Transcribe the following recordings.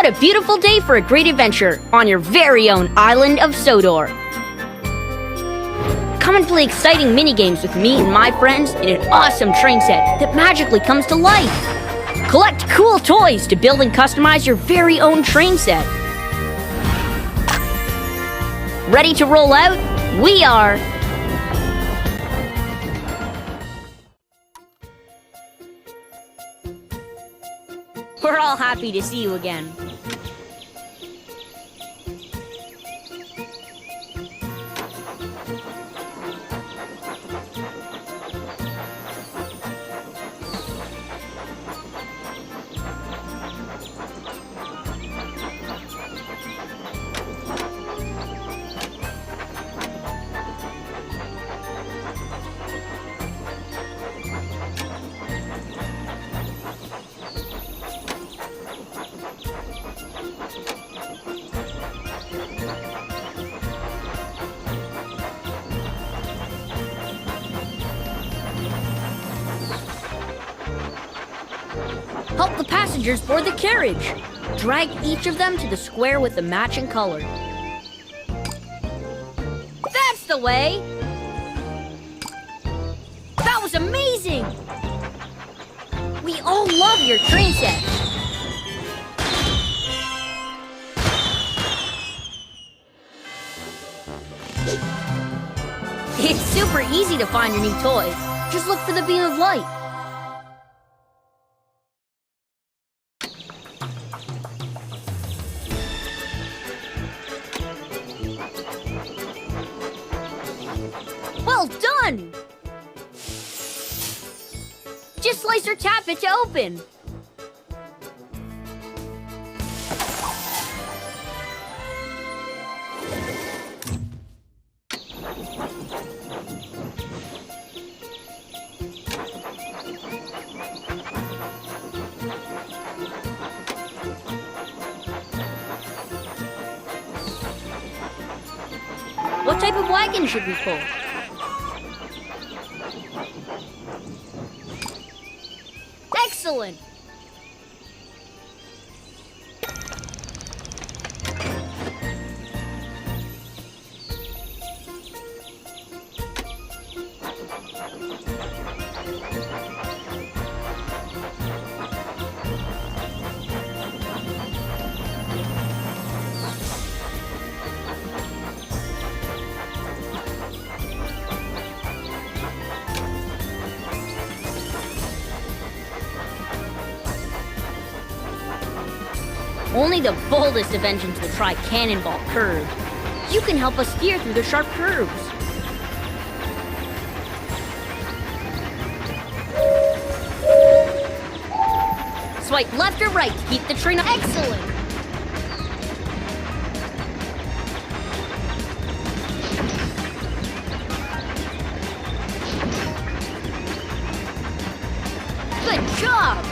What a beautiful day for a great adventure on your very own island of Sodor. Come and play exciting minigames with me and my friends in an awesome train set that magically comes to life. Collect cool toys to build and customize your very own train set. Ready to roll out? We are! We're all happy to see you again. Help the passengers board the carriage. Drag each of them to the square with the matching color. That's the way! That was amazing! We all love your train set. It's super easy to find your new toy. Just look for the beam of light. Well done! Just slice or tap it to open. What type of wagon should we pull? Excellent! Only the boldest of engines will try cannonball curve. You can help us steer through the sharp curves. Swipe left or right to keep the train. Excellent! Good job!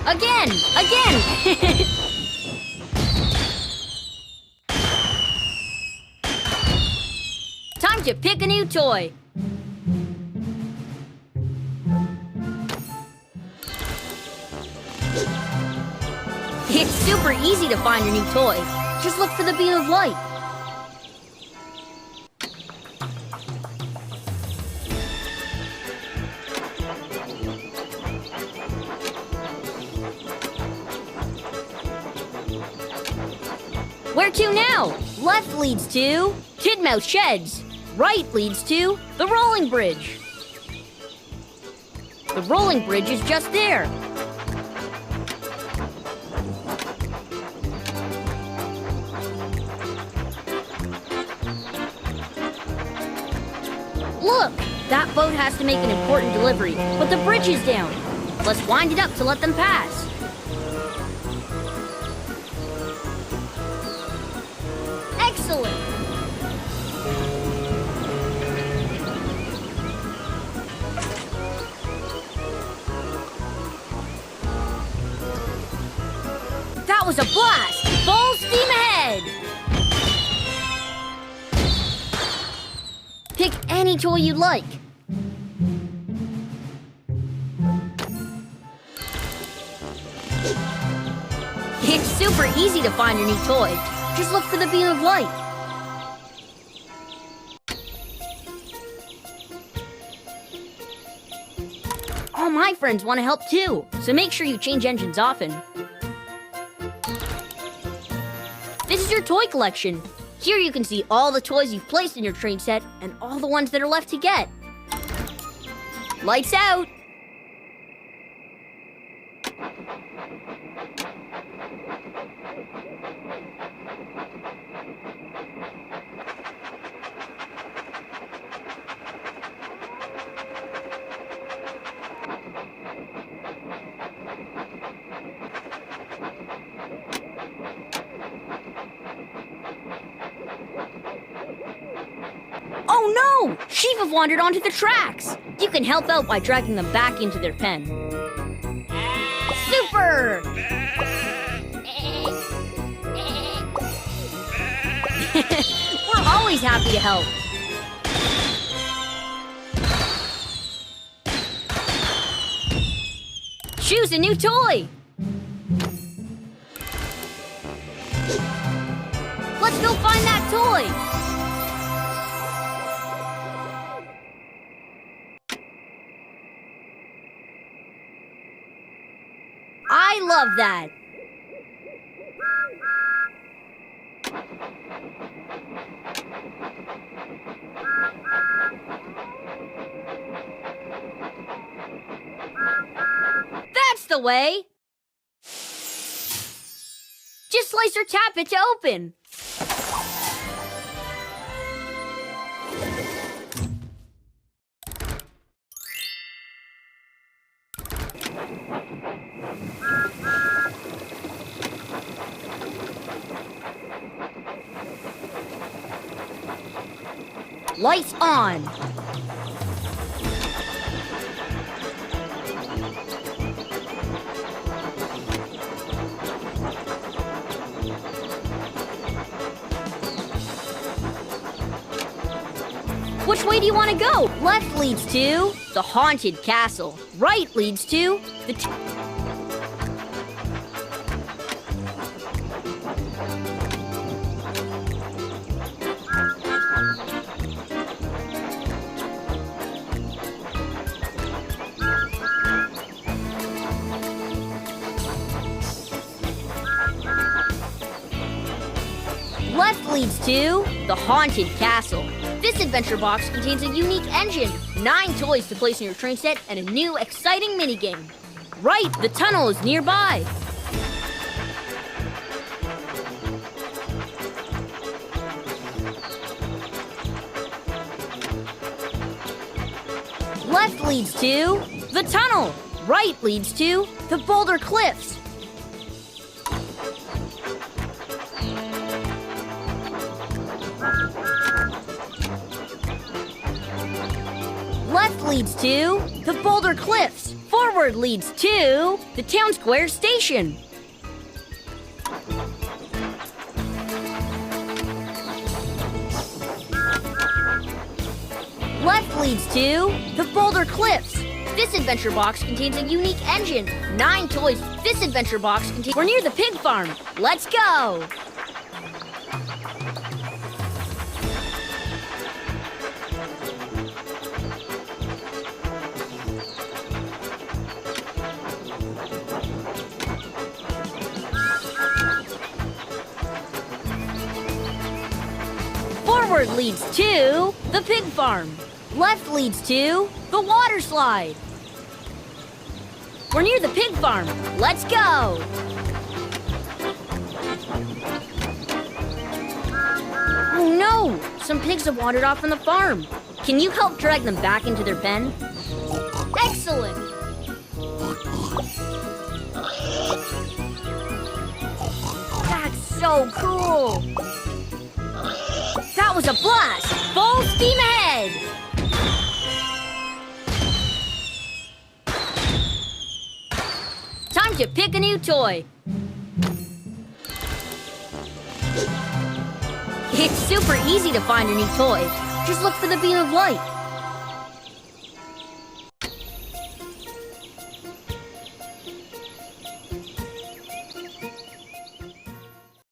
Again! Again! Time to pick a new toy. It's super easy to find your new toy. Just look for the beam of light. Where to now? Left leads to Tidmouth Sheds. Right leads to the Rolling Bridge. The Rolling Bridge is just there. Look! That boat has to make an important delivery, but the bridge is down. Let's wind it up to let them pass. Excellent! That was a blast! Full steam ahead! any toy you'd like. It's super easy to find your neat toy. Just look for the beam of light. All my friends want to help too, so make sure you change engines often. This is your toy collection. Here you can see all the toys you've placed in your train set and all the ones that are left to get. Lights out! Oh no! Sheep have wandered onto the tracks! You can help out by dragging them back into their pen. Super! We're always happy to help. Choose a new toy! Let's go find that toy! I love that! That's the way! Just slice or tap it to open. Lights on. Which way do you want to go? Left leads to the haunted castle. Right leads to the Left leads to the haunted castle. This adventure box contains a unique engine, 9 toys to place in your train set, and a new exciting minigame. Right, the tunnel is nearby. Left leads to the tunnel. Right leads to the boulder cliffs. Left leads to the boulder cliffs. Forward leads to the town square station. Left leads to the boulder cliffs. This adventure box contains a unique engine, 9 toys. This adventure box contains... We're near the pig farm. Let's go! Forward leads to the pig farm. Left leads to the water slide. We're near the pig farm. Let's go! Oh no! Some pigs have wandered off from the farm. Can you help drag them back into their pen? Excellent! That's so cool! That was a blast! Full steam ahead! Time to pick a new toy. It's super easy to find your new toy. Just look for the beam of light.